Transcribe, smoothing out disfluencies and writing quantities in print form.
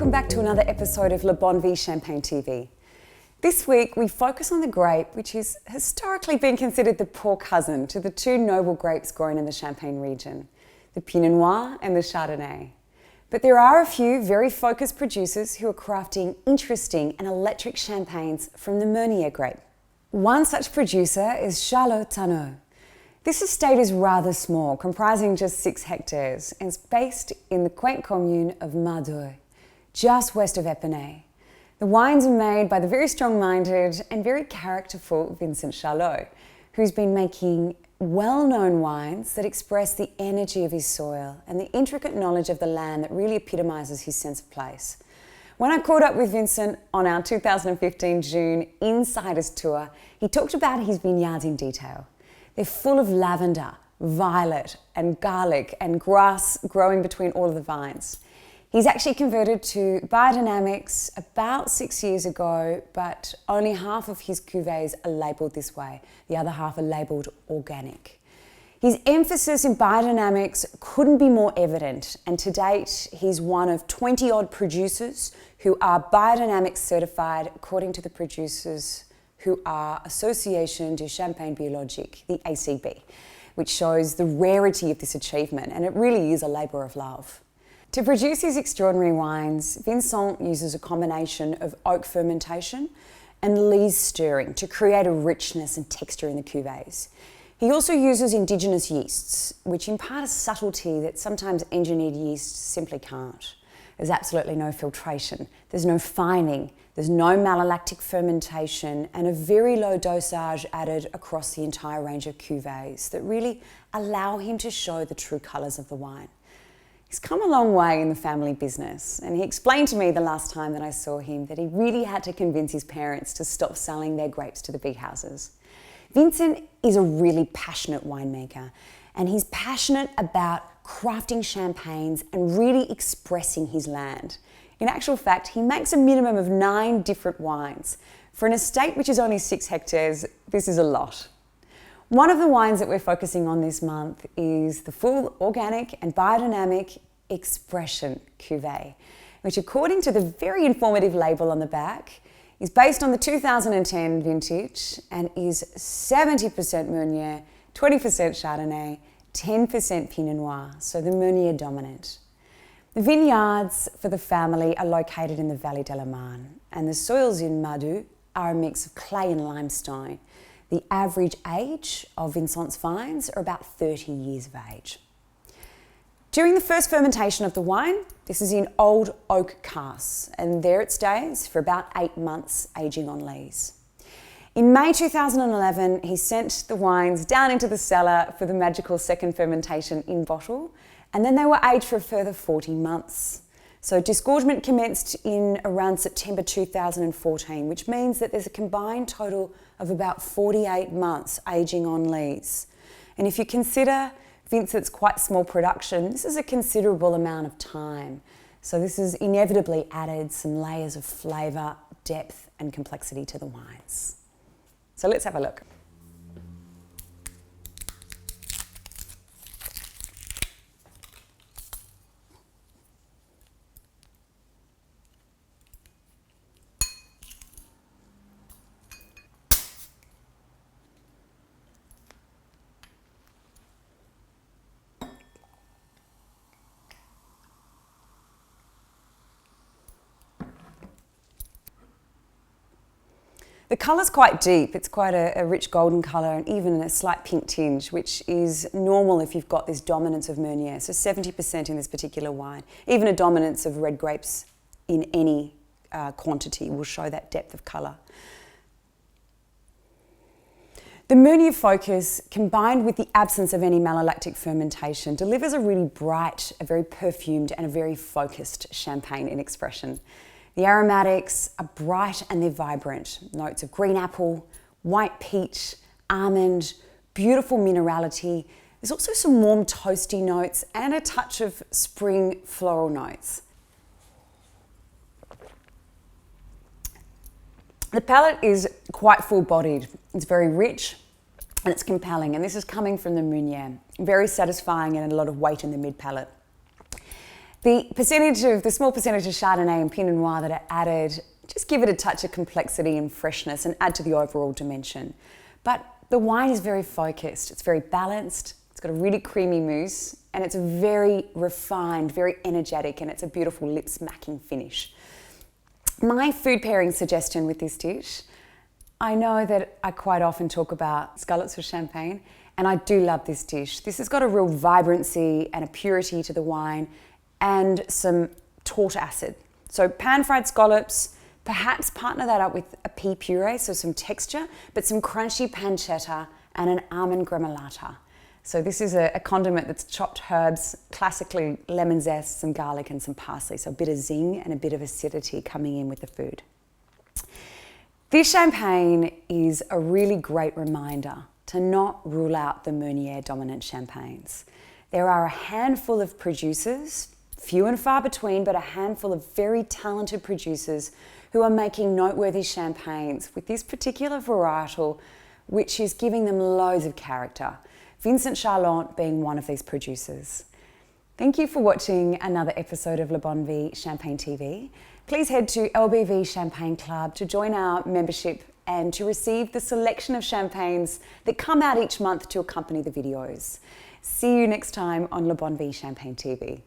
welcome back to another episode of Bonne Champagne TV. This week we focus on the grape which has historically been considered the poor cousin to the two noble grapes grown in the Champagne region, the Pinot Noir and the Chardonnay. But there are a few very focused producers who are crafting interesting and electric champagnes from the Meunier grape. One such producer is Charlot-Tanneux. This estate is rather small, comprising just 6 hectares, and is based in the quaint commune of Meunier, just west of Épinay. The wines are made by the very strong-minded and very characterful Vincent Charlot, who's been making well-known wines that express the energy of his soil and the intricate knowledge of the land that really epitomizes his sense of place. When I caught up with Vincent on our 2015 June Insiders Tour, he talked about his vineyards in detail. They're full of lavender, violet and garlic and grass growing between all of the vines. He's actually converted to biodynamics about 6 years ago, but only half of his cuvées are labelled this way. The other half are labelled organic. His emphasis in biodynamics couldn't be more evident, and to date he's one of 20-odd producers who are biodynamics certified according to the producers who are Association du Champagne Biologique, the ACB, which shows the rarity of this achievement, and it really is a labour of love. To produce his extraordinary wines, Vincent uses a combination of oak fermentation and lees stirring to create a richness and texture in the cuvées. He also uses indigenous yeasts, which impart a subtlety that sometimes engineered yeasts simply can't. There's absolutely no filtration, there's no fining, there's no malolactic fermentation, and a very low dosage added across the entire range of cuvées that really allow him to show the true colours of the wine. He's come a long way in the family business, and he explained to me the last time that I saw him that he really had to convince his parents to stop selling their grapes to the big houses. Vincent is a really passionate winemaker, and he's passionate about crafting champagnes and really expressing his land. In actual fact, he makes a minimum of 9 different wines. For an estate which is only 6 hectares, this is a lot. One of the wines that we're focusing on this month is the full organic and biodynamic Expression Cuvée, which according to the very informative label on the back, is based on the 2010 vintage and is 70% Meunier, 20% Chardonnay, 10% Pinot Noir, so the Meunier dominant. The vineyards for the family are located in the Vallée de la Marne, and the soils in Meunier are a mix of clay and limestone. The average age of Vincent's vines are about 30 years of age. During the first fermentation of the wine, this is in old oak casks, and there it stays for about 8 months, aging on lees. In May 2011, he sent the wines down into the cellar for the magical second fermentation in bottle, and then they were aged for a further 40 months. So disgorgement commenced in around September 2014, which means that there's a combined total of about 48 months aging on lees. And if you consider Vincent's quite small production, this is a considerable amount of time. So this has inevitably added some layers of flavour, depth and complexity to the wines. So let's have a look. The colour's quite deep, it's quite a rich golden colour and even a slight pink tinge, which is normal if you've got this dominance of Meunier, so 70% in this particular wine. Even a dominance of red grapes in any quantity will show that depth of colour. The Meunier focus, combined with the absence of any malolactic fermentation, delivers a really bright, a very perfumed and a very focused champagne in expression. The aromatics are bright and they're vibrant. Notes of green apple, white peach, almond, beautiful minerality. There's also some warm toasty notes and a touch of spring floral notes. The palate is quite full-bodied. It's very rich and it's compelling, and this is coming from the Meunier. Very satisfying and a lot of weight in the mid-palate. The small percentage of Chardonnay and Pinot Noir that are added just give it a touch of complexity and freshness and add to the overall dimension. But the wine is very focused, it's very balanced, it's got a really creamy mousse, and it's very refined, very energetic, and it's a beautiful lip-smacking finish. My food pairing suggestion with this dish, I know that I quite often talk about scallops with champagne, and I do love this dish. This has got a real vibrancy and a purity to the wine and some torte acid. So pan-fried scallops, perhaps partner that up with a pea puree, so some texture, but some crunchy pancetta and an almond gremolata. So this is a condiment that's chopped herbs, classically lemon zest, some garlic and some parsley. So a bit of zing and a bit of acidity coming in with the food. This champagne is a really great reminder to not rule out the Meunier dominant champagnes. There are a handful of producers, few and far between, but a handful of very talented producers who are making noteworthy champagnes with this particular varietal, which is giving them loads of character. Vincent Charlot being one of these producers. Thank you for watching another episode of Le Bonne Vie Champagne TV. Please head to LBV Champagne Club to join our membership and to receive the selection of champagnes that come out each month to accompany the videos. See you next time on Le Bonne Vie Champagne TV.